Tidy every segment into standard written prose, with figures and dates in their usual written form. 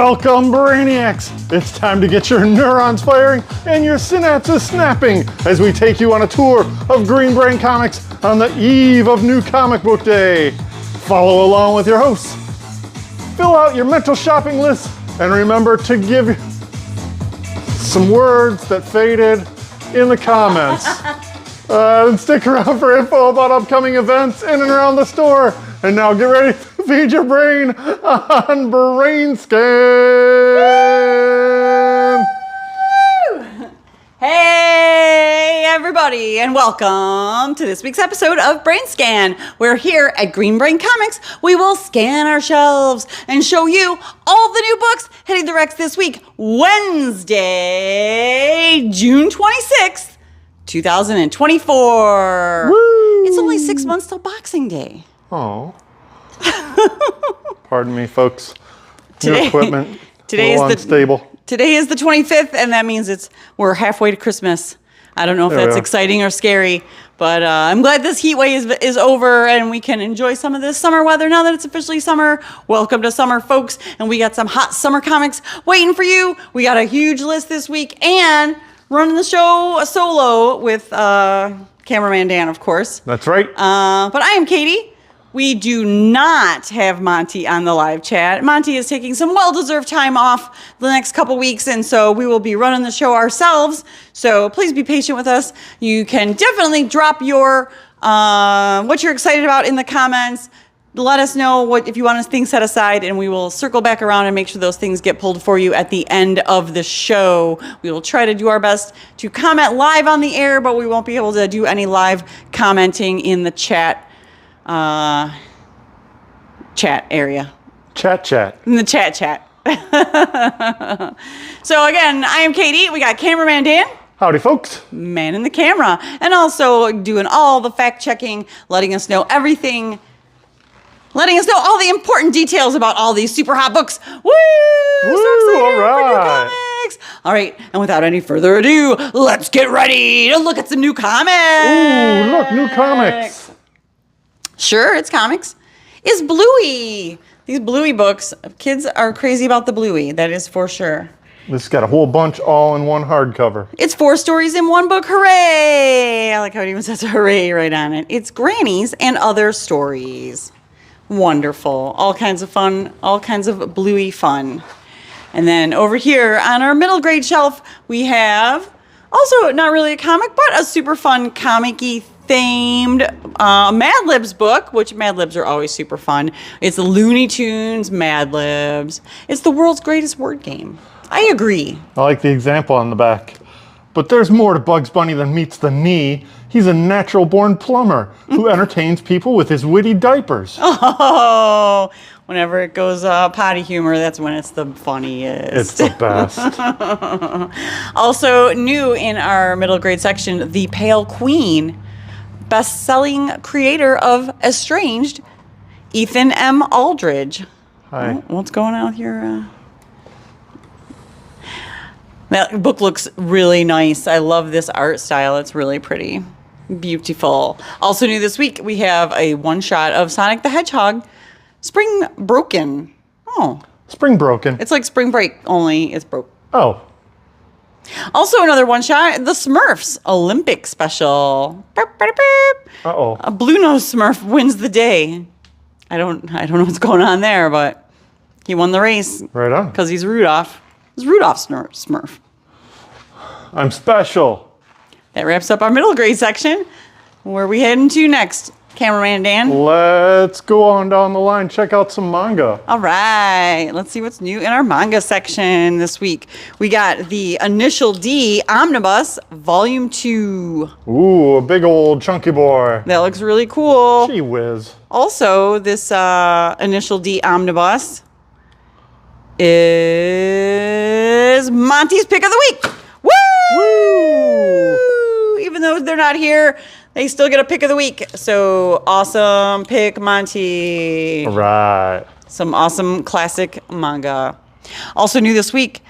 Welcome, Brainiacs! It's time to get your neurons firing and your synapses snapping as we take you on a tour of Green Brain Comics on the eve of New Comic Book Day. Follow along with your hosts. Fill out your mental shopping list and remember to give some words that faded in the comments. And stick around for info about upcoming events in and around the store. And now get ready to feed your brain on BrainScan. Hey everybody, and welcome to this week's episode of BrainScan. We're here at Green Brain Comics. We will scan our shelves and show you all the new books hitting the Rex this week, Wednesday, June 26th, 2024. Woo! It's only 6 months till Boxing Day. Oh. Pardon me, folks. Today- New equipment. today is the- unstable. Today is the 25th, and that means we're halfway to Christmas. I don't know if There we that's are. exciting or scary, but I'm glad this heat wave is over and we can enjoy some of this summer weather now that it's officially summer. Welcome to summer, folks, and we got some hot summer comics waiting for you. We got a huge list this week, and running the show solo with Cameraman Dan, of course. That's right. But I am Katie. We do not have Monty on the live chat. Monty is taking some well-deserved time off the next couple weeks, and so we will be running the show ourselves. So please be patient with us. You can definitely drop your what you're excited about in the comments. Let us know what if you want things set aside, and we will circle back around and make sure those things get pulled for you at the end of the show. We will try to do our best to comment live on the air, but we won't be able to do any live commenting in the chat area. Chat. In the chat. So again, I am Katie. We got Cameraman Dan. Howdy, folks. Man in the camera. And also doing all the fact checking, letting us know everything. Letting us know all the important details about all these super hot books. Woo! Woo, So excited all for new right. comics. All right, and without any further ado, let's get ready to look at some new comics. Ooh, look, new comics. Sure, it's comics. It's Bluey. These Bluey books, kids are crazy about the Bluey, that is for sure. This has got a whole bunch all in one hardcover. It's 4 stories in one book, hooray! I like how it even says hooray right on it. It's Grannies and Other Stories. Wonderful. All kinds of fun, all kinds of Bluey fun. And then over here on our middle grade shelf, we have also not really a comic, but a super fun comic-y themed Mad Libs book, which Mad Libs are always super fun. It's Looney Tunes Mad Libs. It's the world's greatest word game. I agree. I like the example on the back. But there's more to Bugs Bunny than meets the knee. He's a natural-born plumber who entertains people with his witty diapers. Oh, whenever it goes potty humor, that's when it's the funniest. It's the best. Also new in our middle grade section, The Pale Queen, best-selling creator of Estranged, Ethan M. Aldridge. Hi. Oh, what's going on with your... That book looks really nice. I love this art style. It's really pretty. Beautiful. Also new this week, we have a one-shot of Sonic the Hedgehog, Spring Broken. Oh. Spring Broken. It's like Spring Break, only it's broke. Oh. Also another one-shot, The Smurfs Olympic Special. Beep, beep, beep. Uh-oh. A Blue Nose Smurf wins the day. I don't know what's going on there, but he won the race. Right on. Because he's Rudolph. It's Rudolph's Smurf. I'm special. That wraps up our middle grade section. Where are we heading to next, Cameraman Dan? Let's go on down the line. Check out some manga. All right, let's see what's new in our manga section this week. We got the Initial D Omnibus Volume 2. Ooh, a big old chunky boy. That looks really cool. Gee whiz. Also, this Initial D Omnibus is Monty's Pick of the Week. Woo! Woo! Even though they're not here, they still get a Pick of the Week. So, awesome pick, Monty. All right. Some awesome classic manga. Also new this week,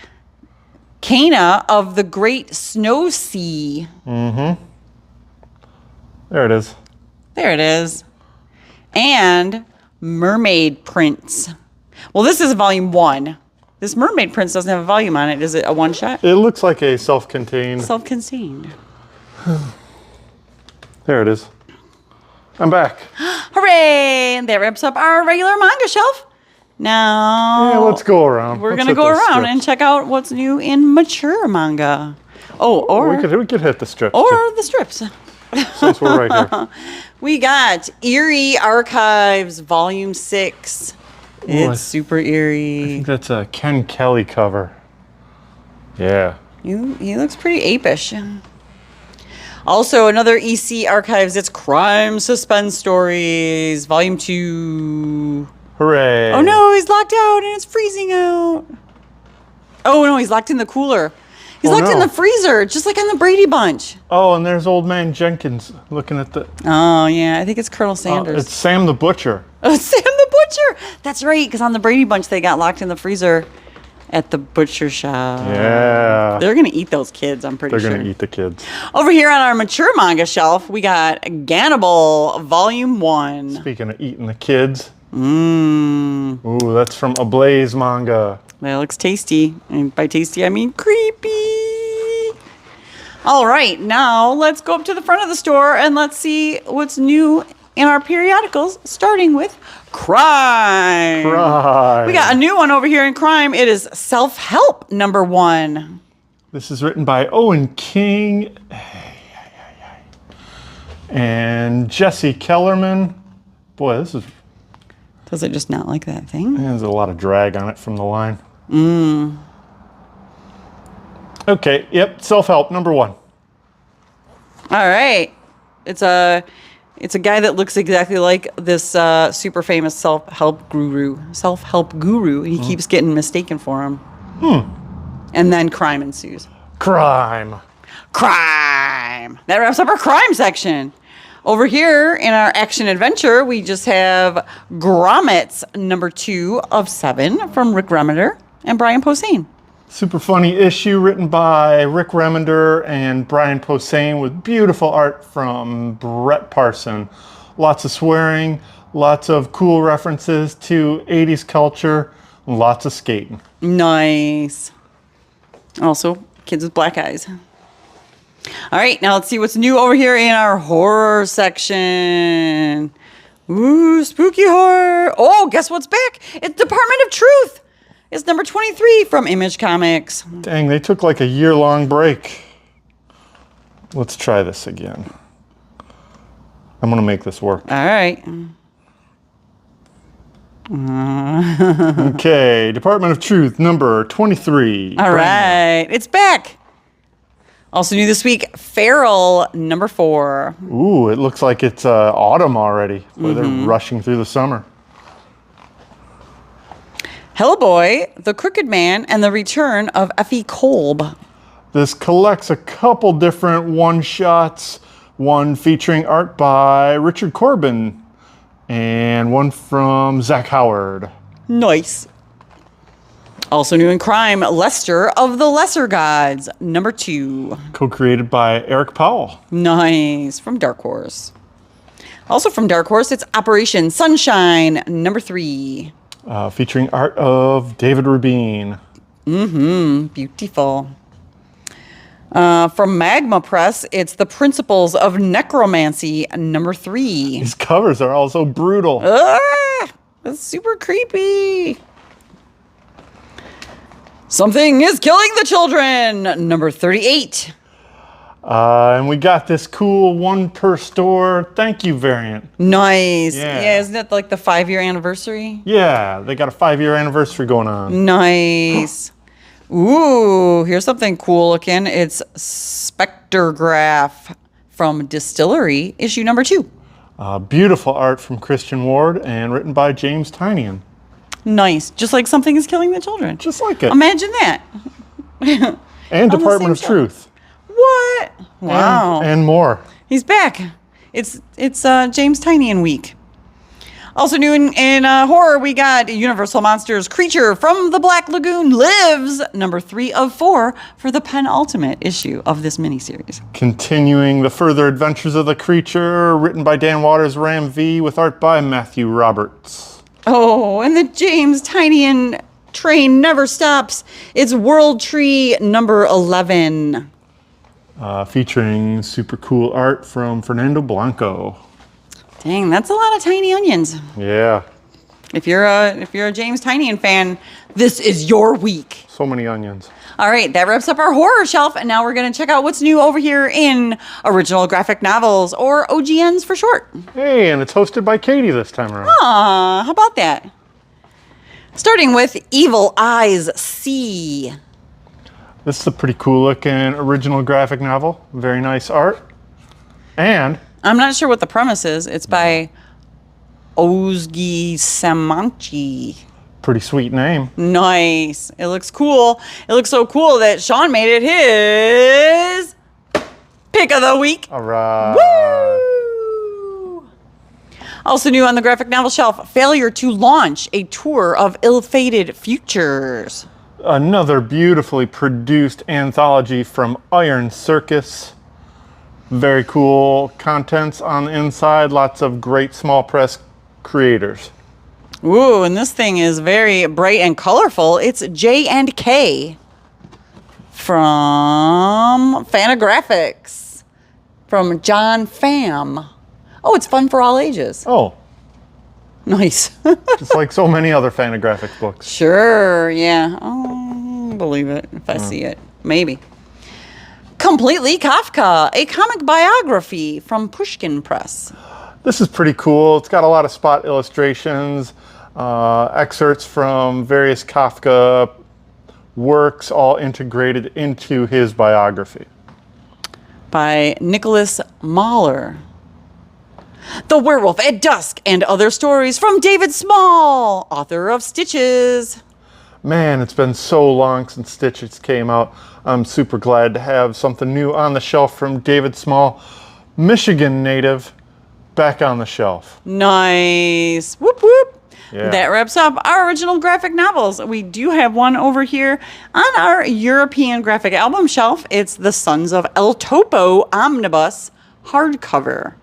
Kana of the Great Snow Sea. Mm-hmm. There it is. There it is. And Mermaid Prince. Well, this is volume 1. This mermaid prince doesn't have a volume on it. Is it a one-shot? It looks like a self-contained. Self-contained. There it is. I'm back. Hooray! And that wraps up our regular manga shelf. Now, Yeah, let's go around. We're Let's going to hit go those around strips. and check out what's new in mature manga. Oh, or We could hit the strips. or too, the strips. since we're right here. We got Eerie Archives Volume 6. It's super I eerie. think that's a Ken Kelly cover. Yeah. He looks pretty apish. Also, another EC Archives. It's Crime Suspense Stories, Volume 2. Hooray. Oh no, he's locked out and it's freezing out. Oh no, he's locked in the cooler. He's locked in no. the freezer, just like on the Brady Bunch. Oh, and there's old man Jenkins looking at the. Oh yeah, I think it's Colonel Sanders. It's Sam the Butcher. Oh, Sam the Butcher. That's right, because on the Brady Bunch they got locked in the freezer at the butcher shop. Yeah. They're gonna eat those kids, I'm pretty They're sure. going to eat the kids. Over here on our mature manga shelf, we got Gannibal Volume 1. Speaking of eating the kids. Mmm. Ooh, that's from Ablaze manga. That looks tasty. And by tasty, I mean creepy. All right, now let's go up to the front of the store and let's see what's new in our periodicals, starting with crime. Right. We got a new one over here in crime. It is Self-Help #1. This is written by Owen King and Jesse Kellerman. Boy, this is. Does it just not like that thing? There's a lot of drag on it from the line. Okay, yep, self-help, #1. All right. It's a guy that looks exactly like this super famous self-help guru. He keeps getting mistaken for him. And then crime ensues. Crime. That wraps up our crime section. Over here in our action adventure, we just have Grommets #2 of 7 from Rick Remender and Brian Posehn. Super funny issue written by Rick Remender and Brian Posehn with beautiful art from Brett Parson. Lots of swearing, lots of cool references to 80s culture, lots of skating. Nice. Also, kids with black eyes. All right, now let's see what's new over here in our horror section. Ooh, spooky horror. Oh, guess what's back? It's Department of Truth. It's #23 from Image Comics. Dang, they took like a year-long break. Let's try this again. I'm gonna make this work. All right. Okay, Department of Truth, #23. All right, it's back. Also new this week, Feral #4. Ooh, it looks like it's autumn already. Boy, they're rushing through the summer. Hellboy, The Crooked Man, and the Return of Effie Kolb. This collects a couple different one-shots, one featuring art by Richard Corbin, and one from Zach Howard. Nice. Also new in crime, Lester of the Lesser Gods, #2. Co-created by Eric Powell. Nice. From Dark Horse. Also from Dark Horse, it's Operation Sunshine, #3. Featuring art of David Rubin. Beautiful. From Magma Press, it's The Principles of Necromancy, #3. These covers are also brutal. That's super creepy. Something is Killing the Children, #38. And we got this cool one per store thank you variant. Nice. Yeah. Yeah, isn't it like the 5-year anniversary? Yeah, they got a 5-year anniversary going on. Nice. Ooh, here's something cool looking. It's Spectrograph from Distillery, issue #2. Beautiful art from Christian Ward and written by James Tynion. Nice. Just like Something is Killing the Children. Just like it. Imagine that. And the Department same of shelf. Truth. What? Wow. And more. He's back. It's James Tynion week. Also new in horror, we got Universal Monsters Creature from the Black Lagoon Lives, #3 of 4 for the penultimate issue of this miniseries. Continuing the further adventures of the creature, written by Dan Waters, Ram V, with art by Matthew Roberts. Oh, and the James Tynion train never stops. It's World Tree number 11. Featuring super cool art from Fernando Blanco. Dang, that's a lot of tiny onions. Yeah. If you're a James Tynion fan, this is your week. So many onions. All right, that wraps up our horror shelf, and now we're going to check out what's new over here in original graphic novels, or OGNs for short. Hey, and it's hosted by Katie this time around. Aw, how about that? Starting with Evil Eyes C. This is a pretty cool looking original graphic novel. Very nice art. And I'm not sure what the premise is. It's by Ozgi Samanchi. pretty sweet name. Nice. It looks cool. It looks so cool that Sean made it his pick of the week. All right. Woo! Also new on the graphic novel shelf, failure to launch a tour of ill-fated futures. Another beautifully produced anthology from Iron Circus. Very cool contents on the inside. Lots of great small press creators. Ooh, and this thing is very bright and colorful. It's J&K from Fantagraphics from John Pham. Oh, it's fun for all ages. Oh, Nice. just like so many other Fantagraphics books. Sure, yeah. Oh, believe it if I see it. Maybe. Completely Kafka, a comic biography from Pushkin Press. This is pretty cool. It's got a lot of spot illustrations, excerpts from various Kafka works, all integrated into his biography. By Nicholas Mahler. The Werewolf at Dusk and Other Stories from David Small, author of Stitches. Man, it's been so long since Stitches came out. I'm super glad to have something new on the shelf from David Small, Michigan native, back on the shelf. Nice. Whoop, whoop. Yeah. That wraps up our original graphic novels. We do have one over here on our European graphic album shelf. It's The Sons of El Topo Omnibus hardcover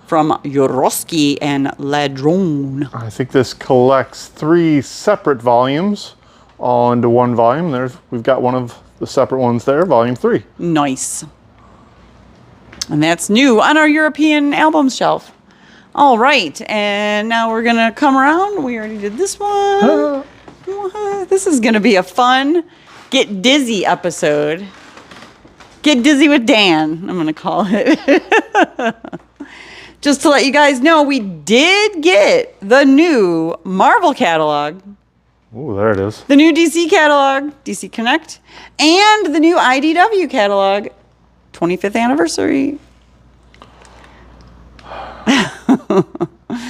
from Yorosky and Ladrone. I think this collects 3 separate volumes, all into one volume. We've got one of the separate ones there, volume 3. Nice. And that's new on our European albums shelf. All right, and now we're gonna come around. We already did this one. This is gonna be a fun Get Dizzy episode. Get Dizzy with Dan, I'm gonna call it. Just to let you guys know, we did get the new Marvel catalog, Ooh, there it is. the new DC catalog, DC Connect, and the new IDW catalog, 25th anniversary.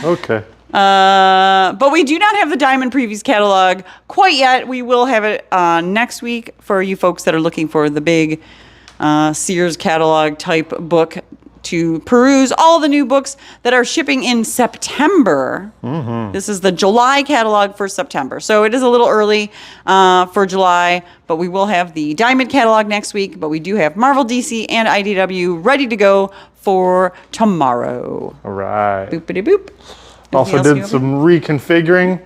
Okay. But we do not have the Diamond Previews catalog quite yet. We will have it next week for you folks that are looking for the big Sears catalog type book to peruse all the new books that are shipping in September. Mm-hmm. This is the July catalog for September. So it is a little early for July, but we will have the Diamond catalog next week. But we do have Marvel, DC, and IDW ready to go for tomorrow. All right. Boopity boop. Also did some reconfiguring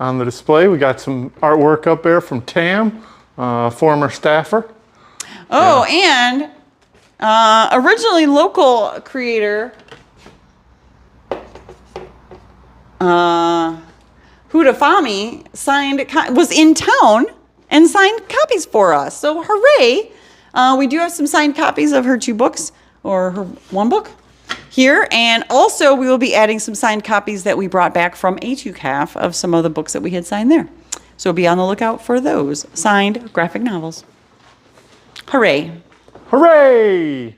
on the display. We got some artwork up there from Tam, former staffer. Oh, and originally local creator Hudafami was in town and signed copies for us. So hooray! We do have some signed copies of her 2 books, or her 1 book here, and also we will be adding some signed copies that we brought back from A2CAF of some of the books that we had signed there. So be on the lookout for those signed graphic novels. Hooray! Hooray!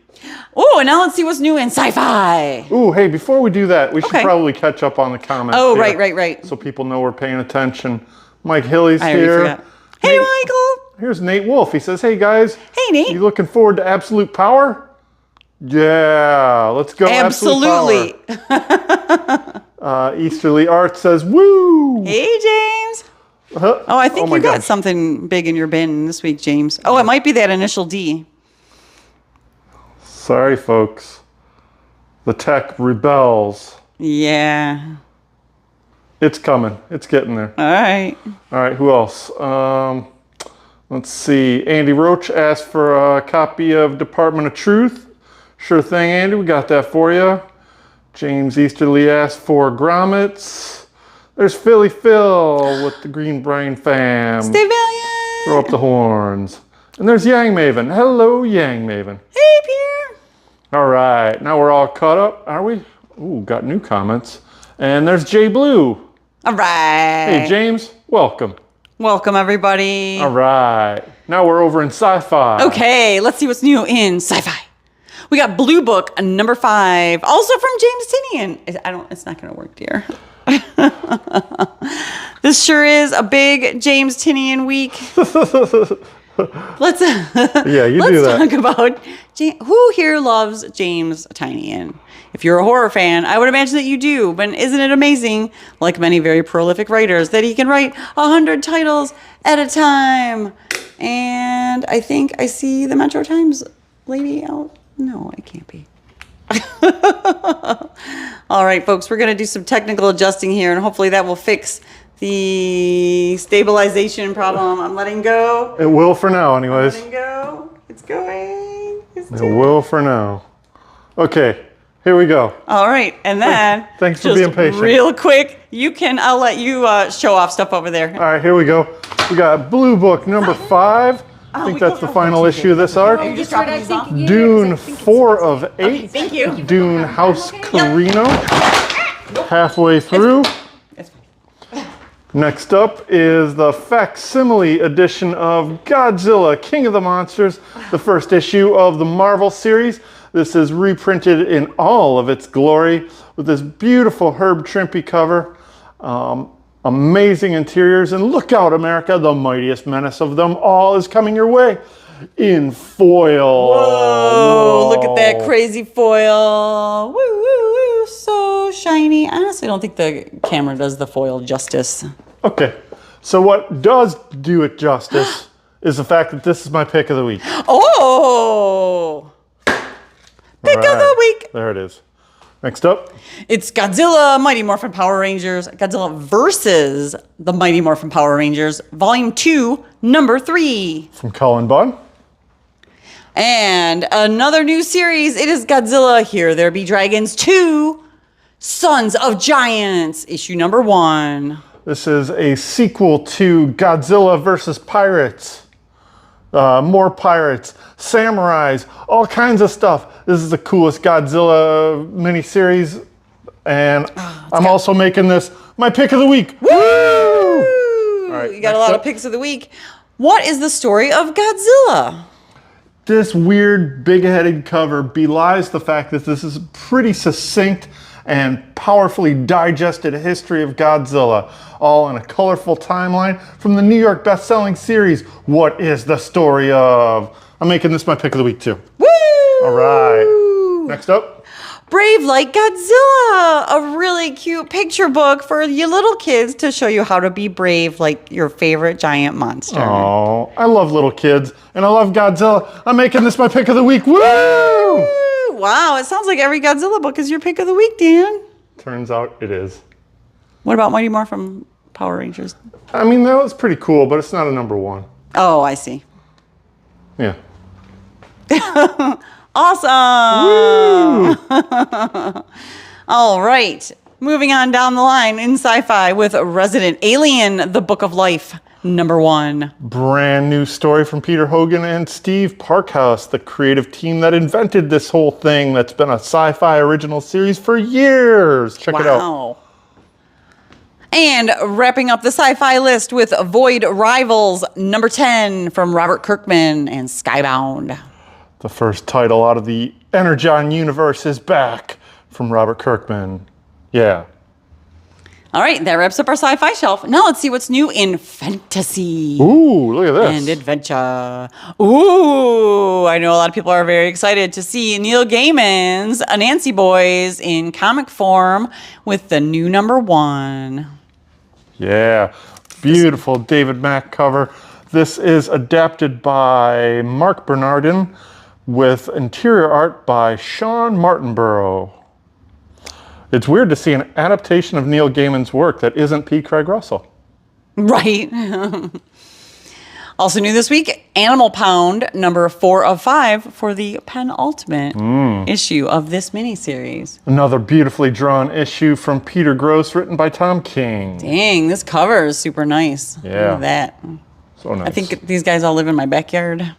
Oh, and now let's see what's new in sci-fi. Ooh, hey, before we do that, we should Okay. probably catch up on the comments. Oh, here, right. So people know we're paying attention. Mike Hilly's I already here. forgot. Hey, Michael. Here's Nate Wolf. He says, hey, guys. Hey, Nate. You looking forward to Absolute Power? Yeah, let's go. Absolutely. Absolute Power. Easterly Art says, woo! Hey, James. Oh, I think my you got gosh. something big in your bin this week, James. Oh, it might be that initial D. Sorry, folks. The tech rebels. Yeah. It's coming. It's getting there. All right. All right, who else? Let's see. Andy Roach asked for a copy of Department of Truth. Sure thing, Andy. We got that for you. James Easterly asked for grommets. There's Philly Phil with the Green Brain fam. Stay valiant. Throw up the horns. And there's Yang Maven. Hello, Yang Maven. Hey, Pierre. All right, now we're all caught up, are we? Ooh, got new comments. And there's Jay Blue. All right. Hey, James, welcome. Welcome, everybody. All right, now we're over in Sci-Fi. Okay, let's see what's new in sci-fi. We got Blue Book number 5, also from James Tinian. It's not going to work, dear. This sure is a big James Tinian week. Let's talk about who here loves James Tinian. If you're a horror fan, I would imagine that you do. But isn't it amazing, like many very prolific writers, that he can write 100 titles at a time? And I think I see the Metro Times lady out. No, it can't be. All right, folks, we're going to do some technical adjusting here, and hopefully that will fix the stabilization problem. I'm letting go. It will for now, anyways. Letting go. It's going. It will for now. Okay, here we go. All right, and then Thanks for being patient. Real quick, I'll let you show off stuff over there. All right, here we go. We got Blue Book number 5. I think that's the final issue of this arc. You just dropping these off? Dune 4 of 8. Okay, thank you. Dune House Carino. Halfway through. Next up is the facsimile edition of Godzilla, King of the Monsters, the first issue of the Marvel series. This is reprinted in all of its glory with this beautiful Herb Trimpe cover. Amazing interiors, and look out, America, the mightiest menace of them all is coming your way in foil. Whoa, look at that crazy foil. Woo, woo, woo, so shiny. I honestly don't think the camera does the foil justice. Okay, so what does do it justice is the fact that this is my pick of the week. Oh! Pick of the week. There it is. Next up. It's Godzilla, Mighty Morphin Power Rangers, Godzilla versus the Mighty Morphin Power Rangers, Volume 2, Number 3. From Colin Bunn. And another new series, it is Godzilla, Here There Be Dragons 2, Sons of Giants, issue number 1. This is a sequel to Godzilla versus Pirates. More pirates, samurais, all kinds of stuff. This is the coolest Godzilla miniseries, and I'm also making this my pick of the week. Woo! All right, you got a lot of picks of the week. What is the story of Godzilla? This weird, big-headed cover belies the fact that this is a pretty succinct and powerfully digested history of Godzilla, all in a colorful timeline from the New York best-selling series, What is the Story of? I'm making this my pick of the week, too. Woo! All right. Next up. Brave Like Godzilla, a really cute picture book for you little kids to show you how to be brave like your favorite giant monster. Oh, I love little kids, and I love Godzilla. I'm making this my pick of the week. Woo! Wow, it sounds like every Godzilla book is your pick of the week, Dan. Turns out it is. What about Mighty Morphin Power Rangers? I mean, that was pretty cool, but it's not a number 1. Oh, I see. Yeah. Awesome! All right. Moving on down the line in sci-fi with Resident Alien, The Book of Life, number 1. Brand new story from Peter Hogan and Steve Parkhouse, the creative team that invented this whole thing that's been a sci-fi original series for years. Check it out. Wow. And wrapping up the sci-fi list with Void Rivals, number 10 from Robert Kirkman and Skybound. The first title out of the Energon universe is back from Robert Kirkman. Yeah. All right, that wraps up our sci-fi shelf. Now let's see what's new in fantasy. Ooh, look at this. And adventure. Ooh, I know a lot of people are very excited to see Neil Gaiman's Anansi Boys in comic form with the new number 1. Yeah, beautiful David Mack cover. This is adapted by Mark Bernardin with interior art by Sean Martinborough. It's weird to see an adaptation of Neil Gaiman's work that isn't P. Craig Russell. Right. Also new this week, Animal Pound, number 4 of 5 for the penultimate issue of this miniseries. Another beautifully drawn issue from Peter Gross, written by Tom King. Dang, this cover is super nice. Yeah. Look at that. So nice. I think these guys all live in my backyard.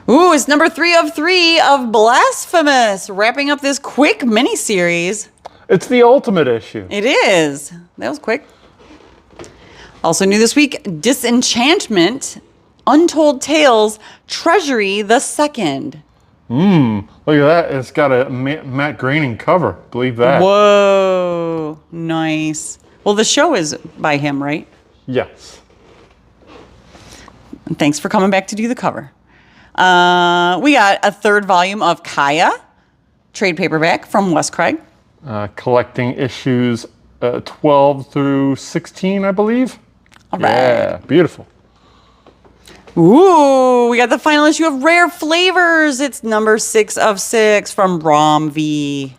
Ooh, it's number 3 of 3 of Blasphemous, wrapping up this quick miniseries. It's the ultimate issue. It is. That was quick. Also new this week, Disenchantment, Untold Tales, Treasury the Second. Look at that. It's got a Matt Groening cover. Believe that. Whoa, nice. Well, the show is by him, right? Yes. And thanks for coming back to do the cover. We got a 3rd volume of Kaya, trade paperback from Wes Craig. Collecting issues 12 through 16, I believe. All right. Yeah, beautiful. Ooh, we got the final issue of Rare Flavors. It's number 6 of 6 from Rom V.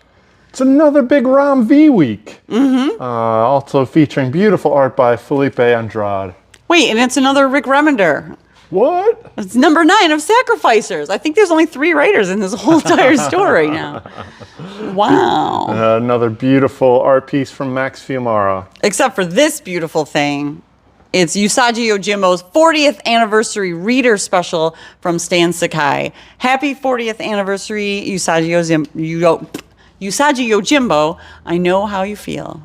It's another big Rom V week. Also featuring beautiful art by Felipe Andrade. Wait, and it's another Rick Remender. What? It's number 9 of Sacrificers. I think there's only 3 writers in this whole entire story right now. Wow. Another beautiful art piece from Max Fiumara. Except for this beautiful thing. It's Usagi Yojimbo's 40th anniversary reader special from Stan Sakai. Happy 40th anniversary, Usagi Yojimbo. I know how you feel.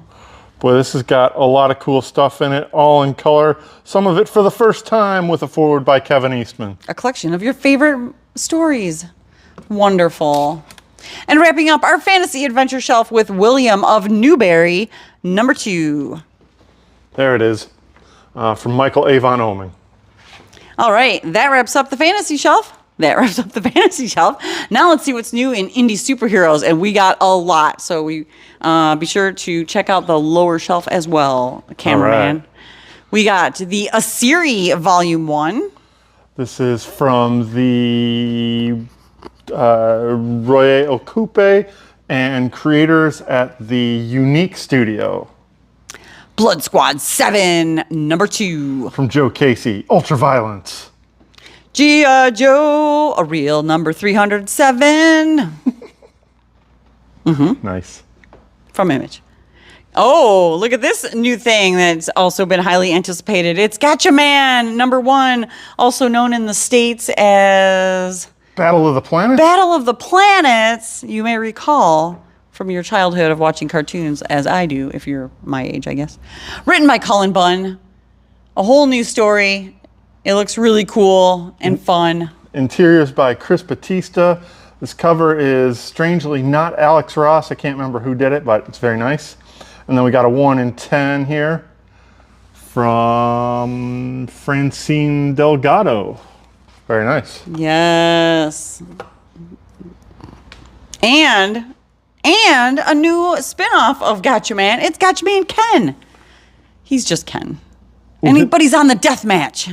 Boy, this has got a lot of cool stuff in it, all in color. Some of it for the first time with a foreword by Kevin Eastman. A collection of your favorite stories. Wonderful. And wrapping up our fantasy adventure shelf with William of Newberry, number 2. There it is, from Michael Avon Oeming. All right, that wraps up the fantasy shelf. Now let's see what's new in indie superheroes, and we got a lot. So we be sure to check out the lower shelf as well, Cameraman. Right. We got the Asiri Volume 1. This is from the Roye Okupe and creators at the Unique Studio. Blood Squad 7, number 2. From Joe Casey, Ultraviolence. G.I. Joe, a real number 307. Nice. From Image. Oh, look at this new thing that's also been highly anticipated. It's GATCHAMAN, number 1, also known in the States as Battle of the Planets? Battle of the Planets. You may recall from your childhood of watching cartoons, as I do, if you're my age, I guess. Written by Cullen Bunn. A whole new story. It looks really cool and fun. Interiors by Chris Batista. This cover is strangely not Alex Ross. I can't remember who did it, but it's very nice. And then we got a 1 in 10 here from Francine Delgado. Very nice. Yes. And a new spin-off of GATCHAMAN. It's GATCHAMAN Ken. He's just Ken. But he's on the death match.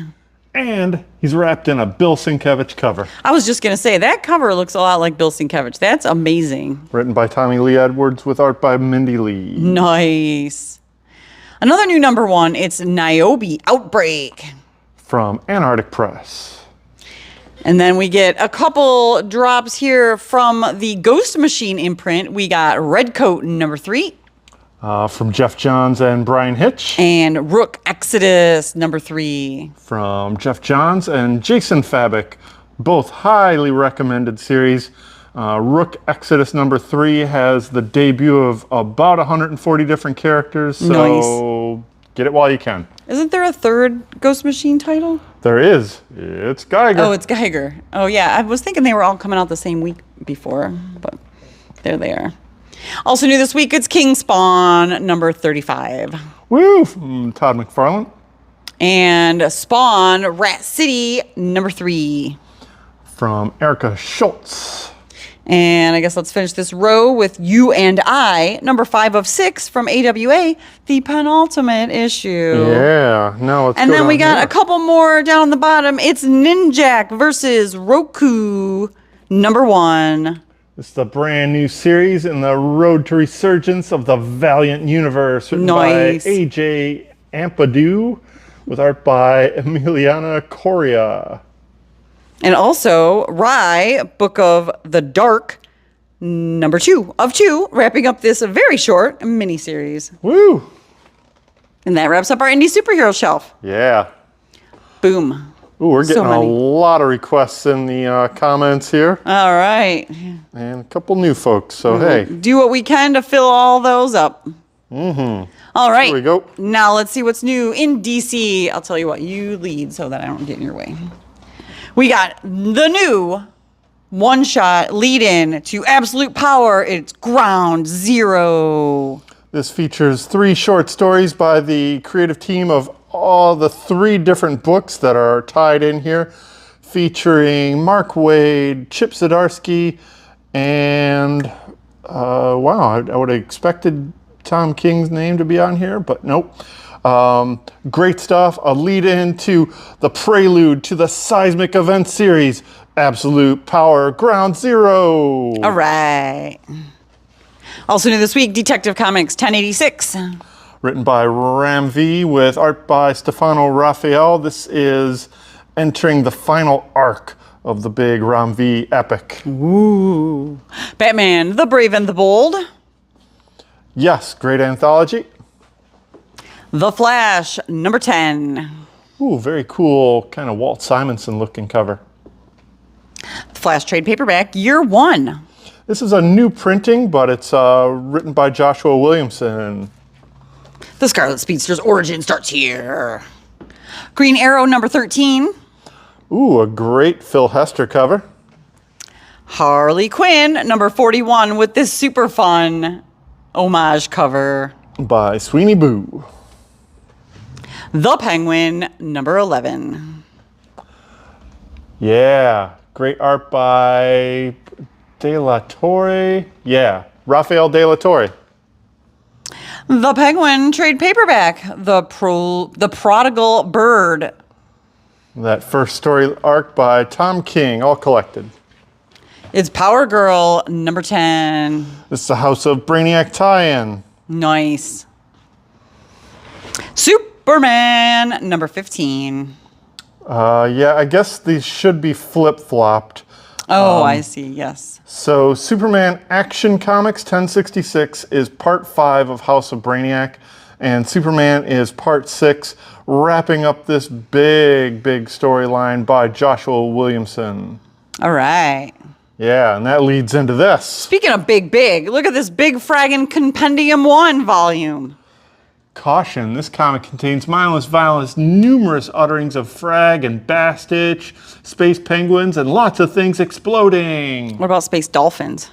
And he's wrapped in a Bill Sienkiewicz cover. I was just going to say, that cover looks a lot like Bill Sienkiewicz. That's amazing. Written by Tommy Lee Edwards with art by Mindy Lee. Nice. Another new number 1, it's Niobe Outbreak. From Antarctic Press. And then we get a couple drops here from the Ghost Machine imprint. We got Redcoat number 3. From Jeff Johns and Brian Hitch. And Rook Exodus number 3. From Jeff Johns and Jason Fabik. Both highly recommended series. Rook Exodus number 3 has the debut of about 140 different characters. So nice. Get it while you can. Isn't there a 3rd Ghost Machine title? There is. It's Geiger. Oh, it's Geiger. Oh, yeah. I was thinking they were all coming out the same week before, but there they are. Also new this week, it's King Spawn, number 35. Woo! From Todd McFarlane. And Spawn, Rat City, number 3. From Erica Schultz. And I guess let's finish this row with You and I, number 5 of 6 from AWA, the penultimate issue. Yeah. No, let's And go then we down got here. a couple more down on the bottom. It's Ninjak versus Roku, number 1. This is the brand new series in the road to resurgence of the Valiant universe, written Nice. by A.J. Ampadu, with art by Emiliana Correa. And also, Rye, Book of the Dark, number 2 of 2, wrapping up this very short miniseries. Woo! And that wraps up our indie superhero shelf. Yeah. Boom. Ooh, we're getting So a many. lot of requests in the comments here, All right. and a couple new folks. So hey, Do what we can to fill all those up. All right. here we go. Now let's see what's new in DC. I'll tell you what, you lead so that I don't get in your way. We got the new one-shot lead-in to Absolute Power. It's Ground Zero. This features 3 short stories by the creative team of all the 3 different books that are tied in here, featuring Mark Waid, Chip Zdarsky, and wow, I would have expected Tom King's name to be on here, but nope. Great stuff. A lead in to the prelude to the Seismic Event series, Absolute Power Ground Zero. All right. Also new this week, Detective Comics 1086. Written by Ram V with art by Stefano Raphael. This is entering the final arc of the big Ram V epic. Ooh. Batman, The Brave and the Bold. Yes, great anthology. The Flash, number 10. Ooh, very cool, kind of Walt Simonson looking cover. The Flash trade paperback, year 1. This is a new printing, but it's written by Joshua Williamson. The Scarlet Speedster's origin starts here. Green Arrow, number 13. Ooh, a great Phil Hester cover. Harley Quinn, number 41, with this super fun homage cover. By Sweeney Boo. The Penguin, number 11. Yeah, great art by De La Torre. Yeah, Rafael De La Torre. The Penguin trade paperback, The Prodigal Bird. That first story arc by Tom King, all collected. It's Power Girl, number 10. This is a House of Brainiac tie-in. Nice. Superman, number 15. Yeah, I guess these should be flip-flopped. Oh, I see, yes. So Superman Action Comics 1066 is part 5 of House of Brainiac, and Superman is part 6, wrapping up this big storyline by Joshua Williamson. All right. Yeah, and that leads into this. Speaking of big, look at this big fragging Compendium 1 volume. Caution, this comic contains mindless violence, numerous utterings of frag and bastich, space penguins, and lots of things exploding. What about space dolphins?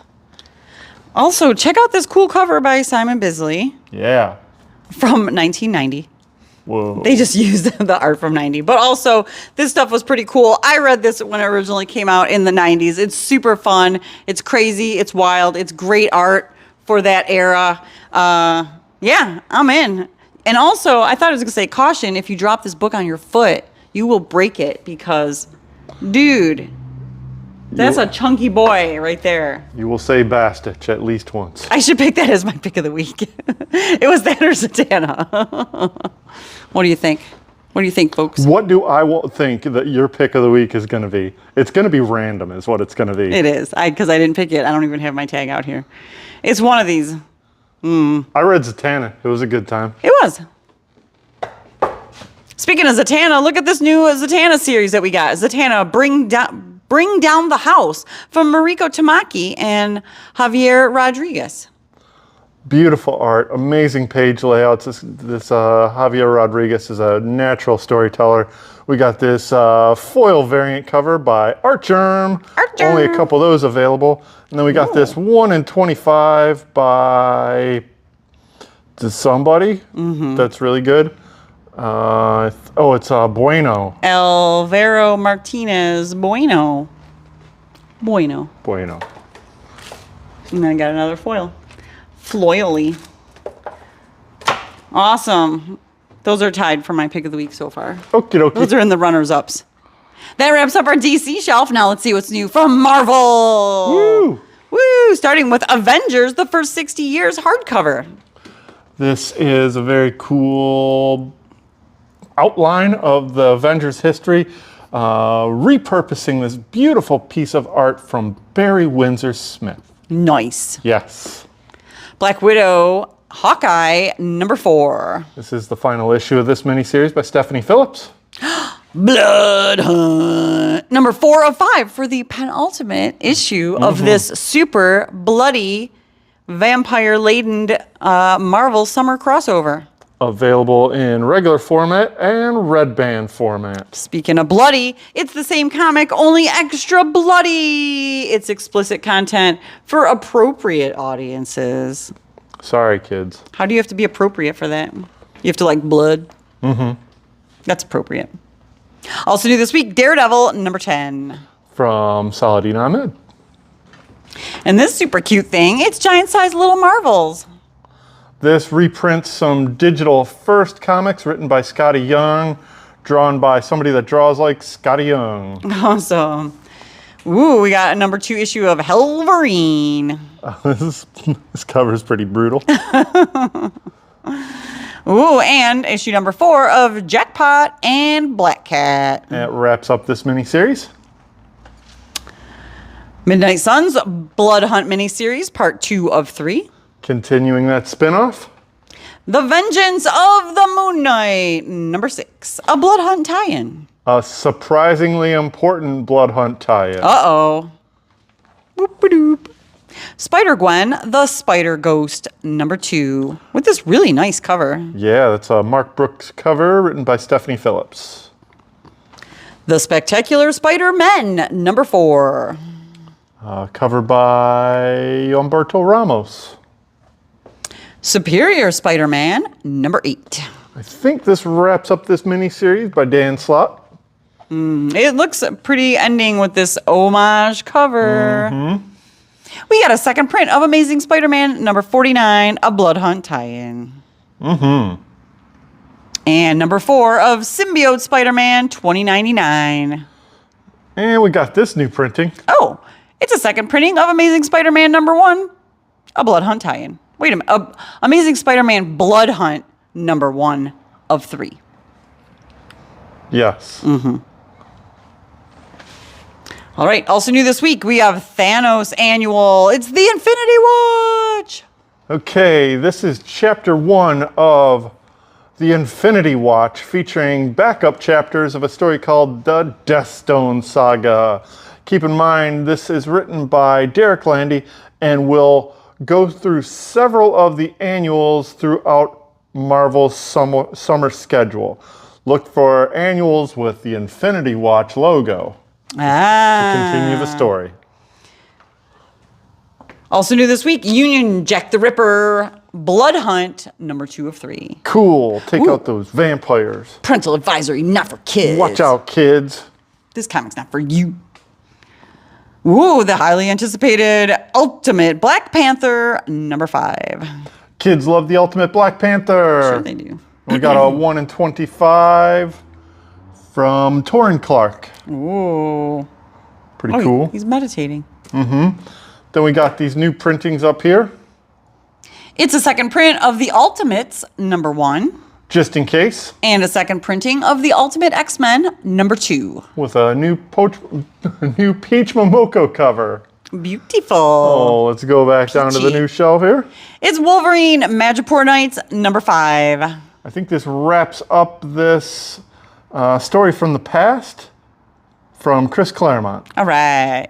Also, check out this cool cover by Simon Bisley Yeah. from 1990. Whoa. They just used the art from 90. But also, this stuff was pretty cool. I read this when it originally came out in the 90s. It's super fun. It's crazy. It's wild. It's great art for that era. Yeah, I'm in. And also, I thought I was going to say, caution, if you drop this book on your foot, you will break it because, dude, that's a chunky boy right there. You will say bastich at least once. I should pick that as my pick of the week. It was that or Zatanna. What do you think? What do you think, folks? What do I think that your pick of the week is going to be? It's going to be random is what it's going to be. It is. Because I didn't pick it. I don't even have my tag out here. It's one of these. I read Zatanna. It was a good time. It was. Speaking of Zatanna, look at this new Zatanna series that we got. Zatanna, Bring Down the House from Mariko Tamaki and Javier Rodriguez. Beautiful art, amazing page layouts. This Javier Rodriguez is a natural storyteller. We got this foil variant cover by Artgerm. Only a couple of those available. And then we got this 1 in 25 by somebody. That's really good. It's Bueno. Alvaro Martinez Bueno. Bueno. And then I got another foil. Floyally. Awesome. Those are tied for my pick of the week so far. Okie dokie. Those are in the runners-ups. That wraps up our DC shelf. Now let's see what's new from Marvel. Woo! Woo! Starting with Avengers, the first 60 years hardcover. This is a very cool outline of the Avengers history, repurposing this beautiful piece of art from Barry Windsor Smith. Nice. Yes. Black Widow, Hawkeye, number 4. This is the final issue of this miniseries by Stephanie Phillips. Blood Hunt, number 4 of 5 for the penultimate issue of this super bloody, vampire-laden Marvel summer crossover. Available in regular format and red band format. Speaking of bloody, it's the same comic, only extra bloody. It's explicit content for appropriate audiences. Sorry, kids. How do you have to be appropriate for that? You have to like blood? Mm-hmm. That's appropriate. Also new this week, Daredevil, number 10. From Saladin Ahmed. And this super cute thing, it's giant-sized little Marvels. This reprints some digital first comics written by Scotty Young, drawn by somebody that draws like Scotty Young. Awesome. Ooh, we got a number 2 issue of Helverine. This cover is pretty brutal. Ooh, and issue number 4 of Jackpot and Black Cat. That wraps up this miniseries. Midnight Suns Blood Hunt miniseries, part 2 of 3. Continuing that spin-off. The Vengeance of the Moon Knight, number 6. A Blood Hunt tie-in. A surprisingly important Blood Hunt tie-in. Uh-oh. Whoop-a-doop. Spider-Gwen, the Spider Ghost, number 2. With this really nice cover. Yeah, that's a Mark Brooks cover written by Stephanie Phillips. The Spectacular Spider-Men, number 4. Cover by Humberto Ramos. Superior Spider-Man, number 8. I think this wraps up this miniseries by Dan Slott. It looks a pretty ending with this homage cover. Mm-hmm. We got a second print of Amazing Spider-Man, number 49, a Blood Hunt tie-in. Mm-hmm. And number 4 of Symbiote Spider-Man, 2099. And we got this new printing. Oh, it's a second printing of Amazing Spider-Man, number 1, a Blood Hunt tie-in. Wait a minute. Amazing Spider-Man Blood Hunt, number 1 of 3. Yes. Mm-hmm. All right. Also new this week, we have Thanos Annual. It's the Infinity Watch. Okay, this is chapter 1 of the Infinity Watch, featuring backup chapters of a story called The Deathstone Saga. Keep in mind, this is written by Derek Landy and will go through several of the annuals throughout Marvel's summer schedule. Look for annuals with the Infinity Watch logo to continue the story. Also new this week, Union Jack the Ripper, Blood Hunt, number 2 of 3. Cool. Take out those vampires. Parental advisory, not for kids. Watch out, kids. This comic's not for you. Ooh, the highly anticipated Ultimate Black Panther, number 5. Kids love the Ultimate Black Panther. Sure they do. We got a 1 in 25 from Torrin Clark. Ooh. Pretty cool. He's meditating. Mm-hmm. Then we got these new printings up here. It's a second print of the Ultimates, number 1. Just in case. And a second printing of the Ultimate X-Men, number 2. With a new Peach Momoko cover. Beautiful. Oh, let's go back down to the new shelf here. It's Wolverine Madripoor Knights, number 5. I think this wraps up this story from the past from Chris Claremont. All right.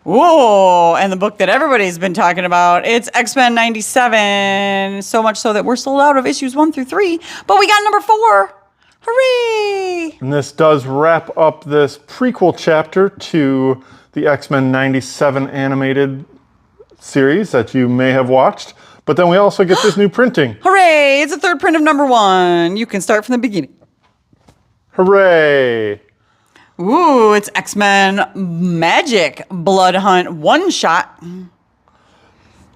Whoa, and the book that everybody's been talking about, it's X-Men 97. So much so that we're sold out of issues 1 through 3. But we got number 4. Hooray! And this does wrap up this prequel chapter to the X-Men 97 animated series that you may have watched. But then we also get this new printing. Hooray! It's a third print of number 1. You can start from the beginning. Hooray! Ooh, it's X-Men Magic Blood Hunt one-shot.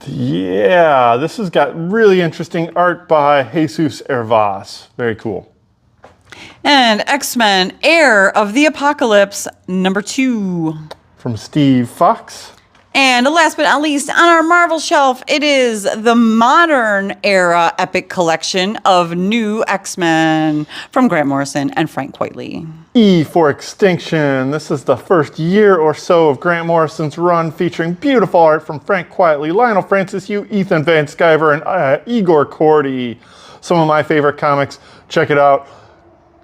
Yeah, this has got really interesting art by Jesus Hervas. Very cool. And X-Men Heir of the Apocalypse, number 2. From Steve Fox. And last but not least, on our Marvel shelf, it is the modern era epic collection of new X-Men from Grant Morrison and Frank Quitely. E for Extinction. This is the first year or so of Grant Morrison's run, featuring beautiful art from Frank Quitely, Lionel Francis Yu, Ethan Van Sciver, and Igor Cordy. Some of my favorite comics. Check it out.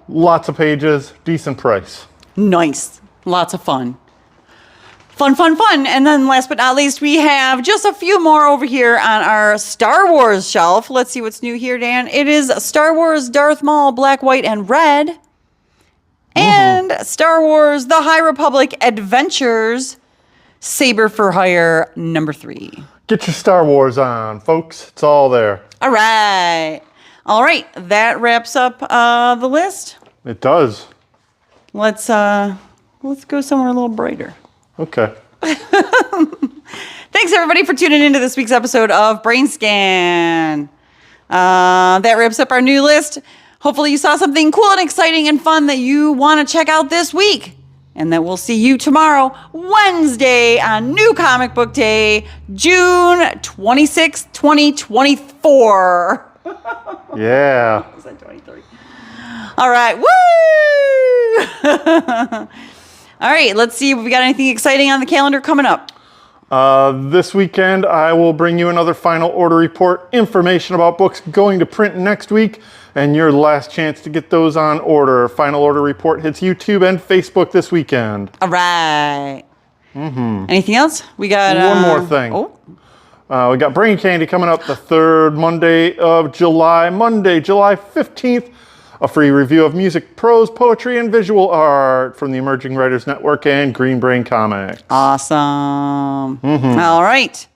Lots of pages, decent price. Nice. Lots of fun. Fun. And then last but not least, we have just a few more over here on our Star Wars shelf. Let's see what's new here, Dan. It is Star Wars Darth Maul Black, White, and Red. And Star Wars The High Republic Adventures Saber for Hire #3. Get your Star Wars on, folks. It's all there. All right. That wraps up the list. It does. Let's go somewhere a little brighter. Okay. Thanks, everybody, for tuning into this week's episode of BrainScan. That wraps up our new list. Hopefully you saw something cool and exciting and fun that you want to check out this week. And then we'll see you tomorrow, Wednesday, on New Comic Book Day, June 26th, 2024. Yeah. Was that 23? All right. Woo! All right, let's see if we got anything exciting on the calendar coming up. This weekend, I will bring you another final order report, information about books going to print next week, and your last chance to get those on order. Final order report hits YouTube and Facebook this weekend. All right. Anything else? We got one more thing. We got Brain Candy coming up the third Monday of July, July 15th. A free review of music, prose, poetry, and visual art from the Emerging Writers Network and Green Brain Comics. Awesome. All right.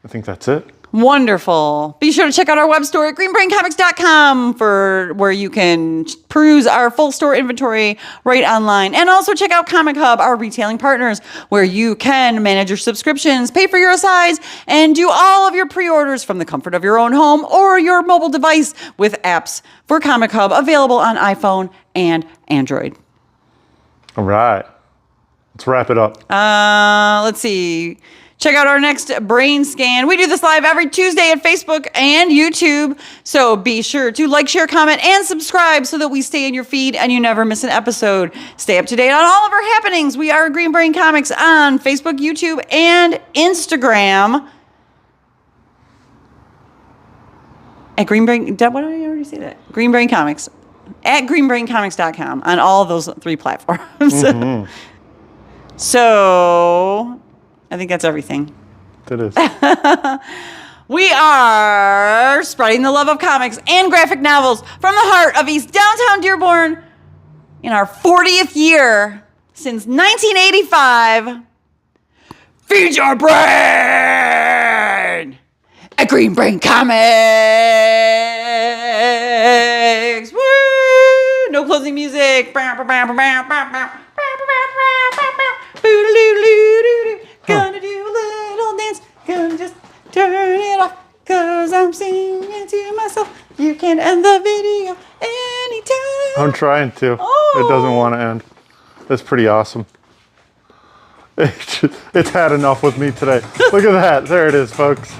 I think that's it. Wonderful. Be sure to check out our web store at greenbraincomics.com for where you can peruse our full store inventory right online. And also check out ComicHub, our retailing partners, where you can manage your subscriptions, pay for your asides, and do all of your pre-orders from the comfort of your own home or your mobile device with apps for ComicHub available on iPhone and Android. All right. Let's wrap it up. Let's see. Check out our next Brain Scan. We do this live every Tuesday at Facebook and YouTube. So be sure to like, share, comment, and subscribe so that we stay in your feed and you never miss an episode. Stay up to date on all of our happenings. We are Green Brain Comics on Facebook, YouTube, and Instagram. At Green Brain, what did I already say that? Green Brain Comics. At greenbraincomics.com on all of those 3 platforms. So I think that's everything. It is. We are spreading the love of comics and graphic novels from the heart of East Downtown Dearborn in our 40th year since 1985. Feed your brain at Green Brain Comics. Woo! No closing music. Gonna do a little dance, gonna just turn it off, cause I'm singing to myself. You can end the video anytime. I'm trying to. It doesn't want to end. That's pretty awesome. It's had enough with me today. Look at that. There it is, folks.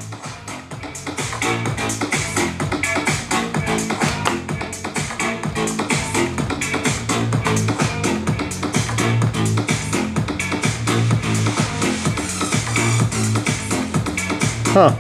Huh.